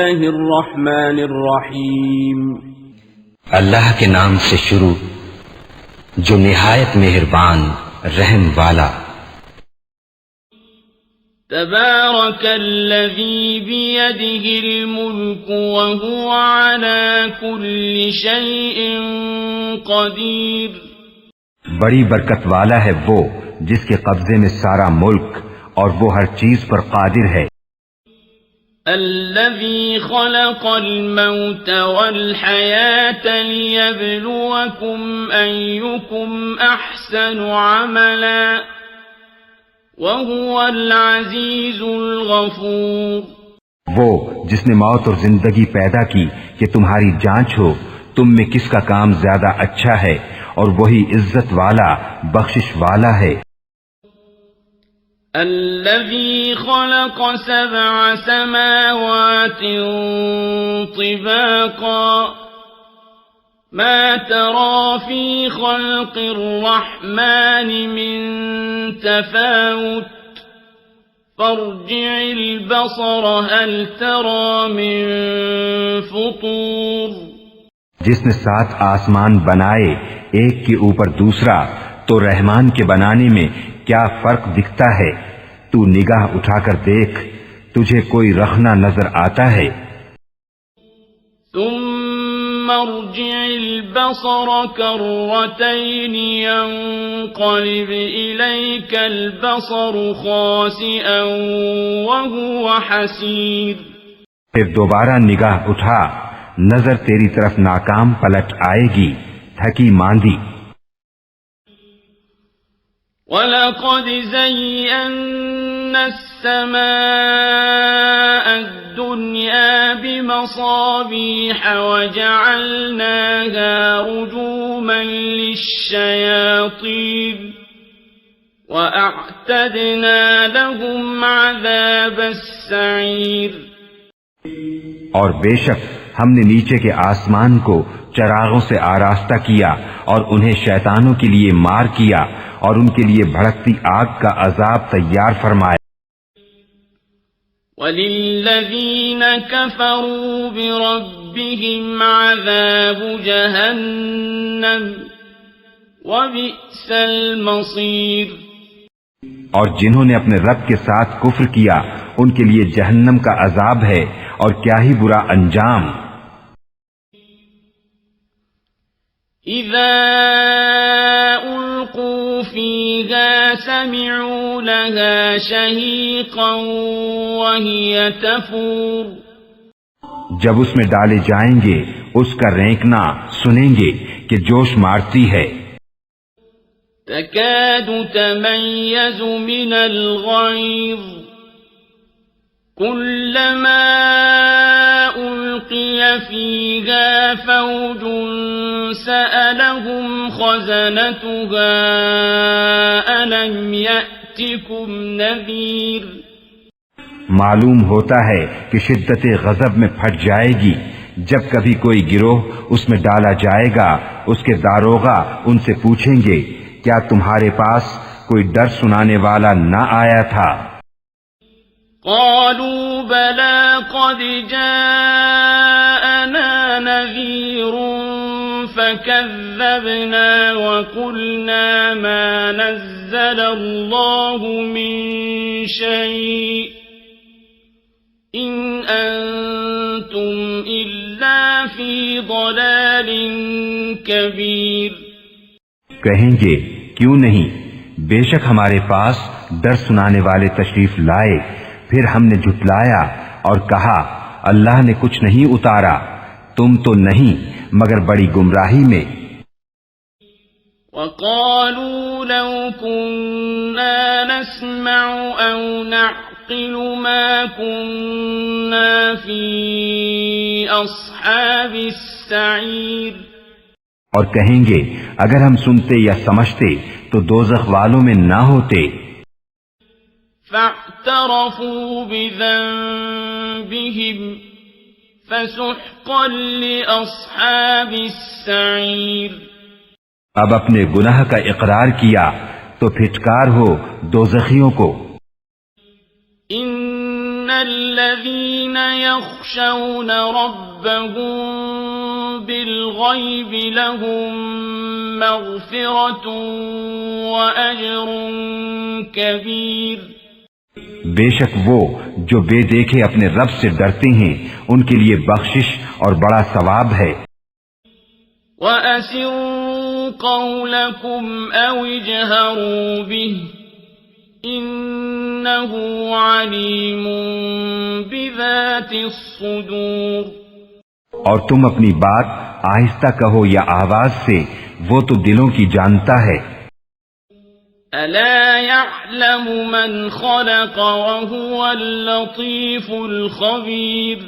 الرحمن الرحیم، اللہ کے نام سے شروع جو نہایت مہربان رحم والا۔ تبارک الذی بیدہ الملک وہو علی کل شیء قدیر۔ بڑی برکت والا ہے وہ جس کے قبضے میں سارا ملک اور وہ ہر چیز پر قادر ہے۔ الذي خلق الموت والحياة ليبلوكم أيكم أحسن عملا وهو العزيز الغفور۔ وہ جس نے موت اور زندگی پیدا کی کہ تمہاری جانچ ہو تم میں کس کا کام زیادہ اچھا ہے، اور وہی عزت والا بخشش والا ہے۔ الذي خلق 7 سماوات طباقا ما ترى في خلق الرحمن من تفاوت فارجع البصر هل ترى من فطور۔ جس نے 7 آسمان بنائے ایک کے اوپر دوسرا تو رحمان کے بنانے میں کیا فرق دکھتا ہے؟ تو نگاہ اٹھا کر دیکھ تجھے کوئی رخنا نظر آتا ہے؟ ثم ارجع البصر كرتين ينقلب إليك البصر خاسئا وهو حسير۔ پھر دوبارہ نگاہ اٹھا، نظر تیری طرف ناکام پلٹ آئے گی، تھکی ماندی۔ وَلَقَدْ زَيَّنَّا السَّمَاءَ الدُّنْيَا بِمَصَابِيحَ وَجَعَلْنَاهَا رُجُومًا لِلشَّيَاطِينِ وَأَعْتَدْنَا لَهُمْ عَذَابَ السَّعِيرِ۔ اور بے شک ہم نے نیچے کے آسمان کو چراغوں سے آراستہ کیا اور انہیں شیطانوں کے لیے مار کیا اور ان کے لیے بھڑکتی آگ کا عذاب تیار فرمایا۔ وَلِلَّذِينَ كَفَرُوا بِرَبِّهِمْ عَذَابُ جَهَنَّمَ وَبِئْسَ الْمَصِيرُ۔ اور جنہوں نے اپنے رب کے ساتھ کفر کیا ان کے لیے جہنم کا عذاب ہے اور کیا ہی برا انجام۔ اذا القوا فيها سمعوا لها شهيقا وهي تفور۔ جب اس میں ڈالے جائیں گے اس کا رینکنا سنیں گے کہ جوش مارتی ہے۔ تكاد تميز من الغيظ كلما ألقي فيها فوج سألهم خزنتها ألم يأتكم نذير۔ معلوم ہوتا ہے کہ شدت غضب میں پھٹ جائے گی جب کبھی کوئی گروہ اس میں ڈالا جائے گا، اس کے داروغہ ان سے پوچھیں گے کیا تمہارے پاس کوئی ڈر سنانے والا نہ آیا تھا؟ قالوا بلى قد جاءنا نذير فكذبنا وقلنا ما نزل الله من شيء إن أنتم إلا في ضلال كبير۔ کہیں گے کیوں نہیں، بے شک ہمارے پاس ڈر سنانے والے تشریف لائے، پھر ہم نے جھٹلایا اور کہا اللہ نے کچھ نہیں اتارا، تم تو نہیں مگر بڑی گمراہی میں۔ وقالوا لو كنا نسمع أو نعقل ما كنا في أصحاب السعير۔ اور کہیں گے اگر ہم سنتے یا سمجھتے تو دوزخ والوں میں نہ ہوتے۔ فاعترفوا بذنبهم فسحقا لأصحاب السعير۔ اب اپنے گناہ کا اقرار کیا تو پھٹکار ہو دوزخیوں کو۔ إن الذين يخشون ربهم بالغيب لهم مغفرة وأجر كبير. بے شک وہ جو بے دیکھے اپنے رب سے ڈرتے ہیں ان کے لیے بخشش اور بڑا ثواب ہے. وَأَسِرُّوا قَوْلَكُمْ أَوِ اجْهَرُوا بِهِ إِنَّهُ عَلِيمٌ بِذَاتِ الصُّدُورِ. اور تم اپنی بات آہستہ کہو یا آواز سے، وہ تو دلوں کی جانتا ہے. أَلَا يَعْلَمُ مَنْ خَلَقَ وَهُوَ اللَّطِيفُ الْخَبِيرُ.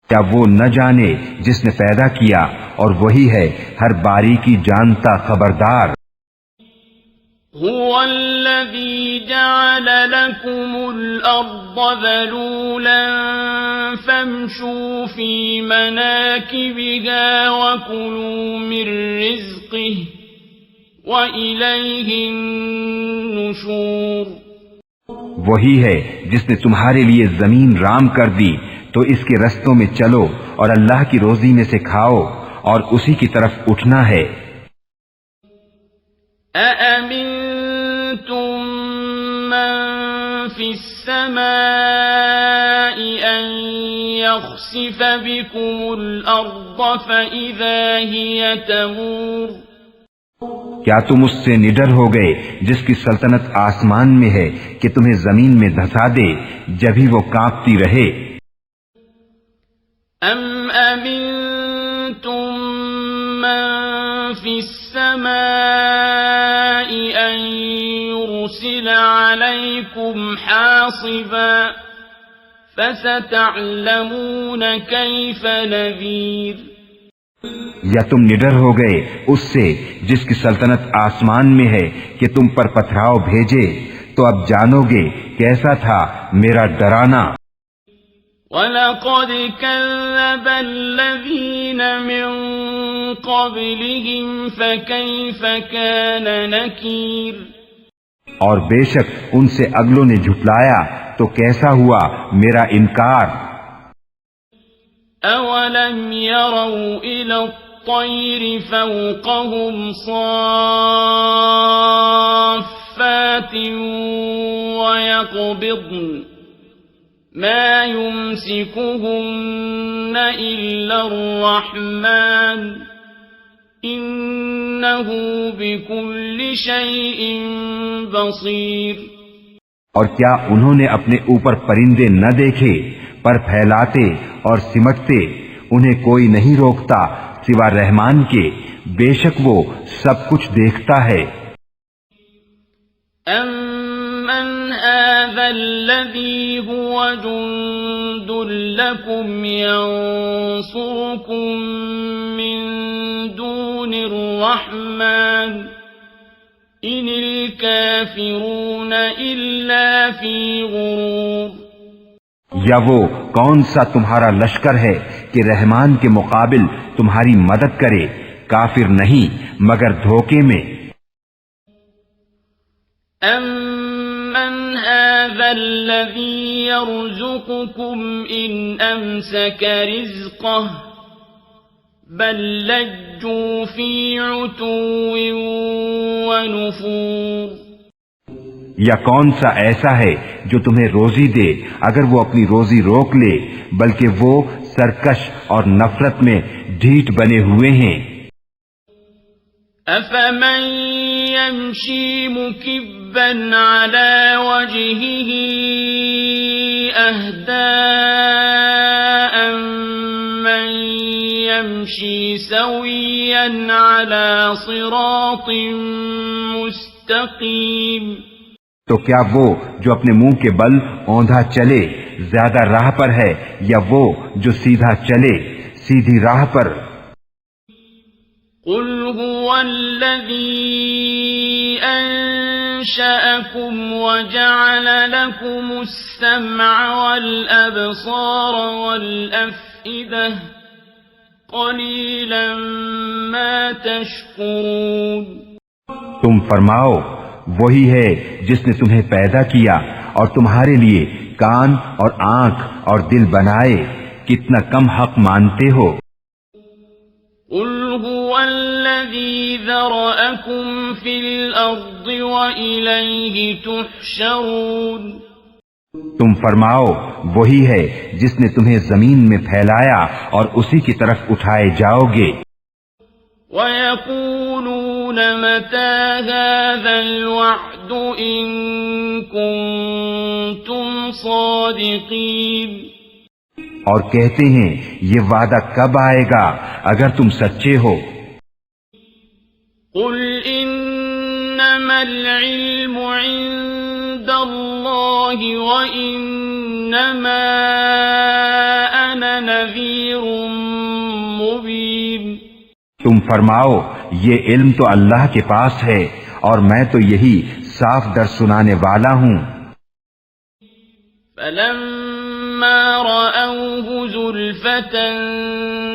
کیا وہ نہ جانے جس نے پیدا کیا اور وہی ہے ہر باریکی جانتا خبردار. هو الذي جعل لكم الأرض ذلولا فامشوا في مناكبها وكلوا من رزقه وإليه النشور. وہی ہے جس نے تمہارے لیے زمین رام کر دی تو اس کے رستوں میں چلو اور اللہ کی روزی میں سے کھاؤ اور اسی کی طرف اٹھنا ہے. أَأَمِنْتُمْ مَنْ فِي السَّمَاءِ أَنْ يَخْسِفَ بِكُمُ الْأَرْضَ فَإِذَا هِيَ تَمُورُ. کیا تم اس سے نڈر ہو گئے جس کی سلطنت آسمان میں ہے کہ تمہیں زمین میں دھسا دے جبھی وہ کانپتی رہے. أَمْ أَمِنْتُمْ مَنْ فِي السَّمَاءِ أَنْ يُرْسِلَ عَلَيْكُمْ حَاصِبًا فَسَتَعْلَمُونَ كَيْفَ نَذِيرٌ. یا تم نڈر ہو گئے اس سے جس کی سلطنت آسمان میں ہے کہ تم پر پتھراؤ بھیجے تو اب جانو گے کیسا تھا میرا ڈرانا. وَلَقَدْ كَذَّبَ الَّذِينَ مِن قَبْلِهِمْ فَكَيْفَ كَانَ نَكِيرٌ. اور بے شک ان سے اگلوں نے جھٹلایا تو کیسا ہوا میرا انکار. أَوَلَمْ يَرَوْا إِلَى الطَّيْرِ فَوْقَهُمْ صَافَّاتٍ وَيَقْبِضْنَ مَا يُمْسِكُهُنَّ إِلَّا الرَّحْمَنُ إِنَّهُ بِكُلِّ شَيْءٍ بَصِيرٌ. اور کیا انہوں نے اپنے اوپر پرندے نہ دیکھے، پر پھیلاتے اور سمٹتے، انہیں کوئی نہیں روکتا سوا رحمان کے، بے شک وہ سب کچھ دیکھتا ہے. أَمَّنْ هَذَا الَّذِي هُوَ جُنْدٌ لَكُمْ يَنْصُرُكُمْ مِنْ دُونِ الرَّحْمَنِ إِنِ الْكَافِرُونَ إِلَّا فِي غُرُورٍ. یا وہ کون سا تمہارا لشکر ہے کہ رحمان کے مقابل تمہاری مدد کرے، کافر نہیں مگر دھوکے میں. أَمَّنْ هَذَا الَّذِي يَرْزُقُكُمْ إِنْ أَمْسَكَ رِزْقَهُ بَلْ لَجُّوا فِي عُتُوٍّ وَنُفُورٍ. یا کون سا ایسا ہے جو تمہیں روزی دے اگر وہ اپنی روزی روک لے، بلکہ وہ سرکش اور نفرت میں ڈھیٹ بنے ہوئے ہیں. أَفَمَنْ يَمْشِي مُكِبًّا عَلَى وَجْهِهِ أَهْدَىٰ أَمَّنْ يَمْشِي سَوِيًّا عَلَى صِرَاطٍ مُسْتَقِيمٍ. تو کیا وہ جو اپنے منہ کے بل اوندھا چلے زیادہ راہ پر ہے یا وہ جو سیدھا چلے سیدھی راہ پر؟ قُلْ هُوَ الَّذِي أَنشَأَكُمْ وَجَعَلَ لَكُمُ السَّمْعَ وَالْأَبْصَارَ وَالْأَفْئِدَةَ قَلِيلًا مَا تَشْكُرُونَ. تم فرماؤ وہی ہے جس نے تمہیں پیدا کیا اور تمہارے لیے کان اور آنکھ اور دل بنائے، کتنا کم حق مانتے ہو۔ قل هو الذي ذرأكم في الأرض وإليه تحشرون۔ تم فرماؤ وہی ہے جس نے تمہیں زمین میں پھیلایا اور اسی کی طرف اٹھائے جاؤ گے۔ وَيَقُولُونَ مَتَى هَذَا الْوَعْدُ إِن كُنتُمْ صَادِقِينَ۔ اور کہتے ہیں یہ وعدہ کب آئے گا اگر تم سچے ہو۔ قُلْ إِنَّمَا الْعِلْمُ عِندَ اللَّهِ وَإِنَّمَا أَنَا نَذِيرٌ مُبِينٌ۔ تم فرماؤ یہ علم تو اللہ کے پاس ہے اور میں تو یہی صاف در سنانے والا ہوں۔ فَلَمَّا رَأَوْهُ زُلْفَةً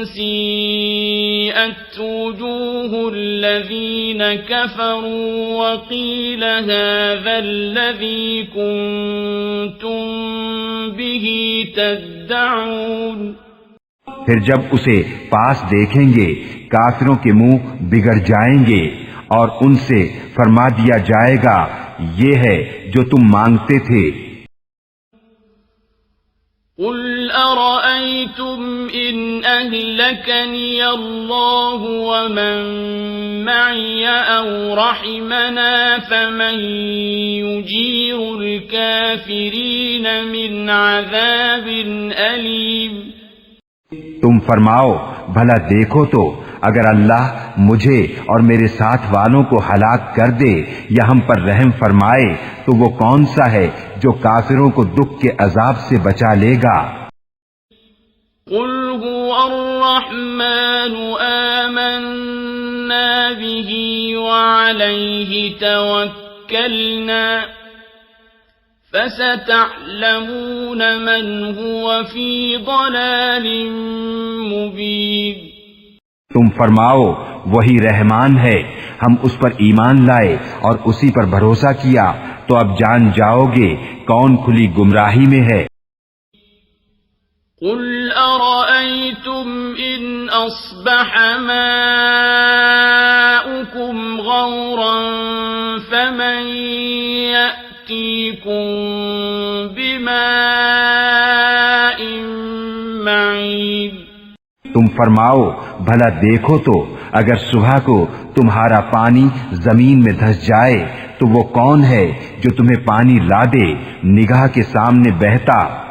سِيئَتْ وُجُوهُ الَّذِينَ كَفَرُوا وَقِيلَ هَذَا الَّذِي كُنتُم بِهِ تَدَّعُونَ۔ پھر جب اسے پاس دیکھیں گے کافروں کے منہ بگڑ جائیں گے اور ان سے فرما دیا جائے گا یہ ہے جو تم مانگتے تھے۔ قُلْ أَرَأَيْتُمْ إِنْ أَهْلَكَنِيَ اللَّهُ وَمَن مَّعِيَ أَوْ رَحِمَنَا فَمَن يُجِيرُ الْكَافِرِينَ مِنْ عَذَابٍ أَلِيمٍ۔ تم فرماؤ بھلا دیکھو تو اگر اللہ مجھے اور میرے ساتھ والوں کو ہلاک کر دے یا ہم پر رحم فرمائے تو وہ کون سا ہے جو کافروں کو دکھ کے عذاب سے بچا لے گا۔ قُلْ هُوَ الرَّحْمَنُ آمَنَّا بِهِ وَعَلَيْهِ تَوَكَّلْنَا فَسَتَعْلَمُونَ مَنْ هُوَ فِي ضَلَالٍ مُبِينٍ۔ تم فرماؤ وہی رحمان ہے، ہم اس پر ایمان لائے اور اسی پر بھروسہ کیا تو اب جان جاؤ گے کون کھلی گمراہی میں ہے۔ قُلْ أَرَأَيْتُمْ إِنْ أَصْبَحَ مَاؤُكُمْ غَوْرًا فَمَنْ يَأْتِيكُمْ بِمَاءٍ مَّعِينٍ۔ تم فرماؤ بھلا دیکھو تو اگر صبح کو تمہارا پانی زمین میں دھس جائے تو وہ کون ہے جو تمہیں پانی لا دے نگاہ کے سامنے بہتا۔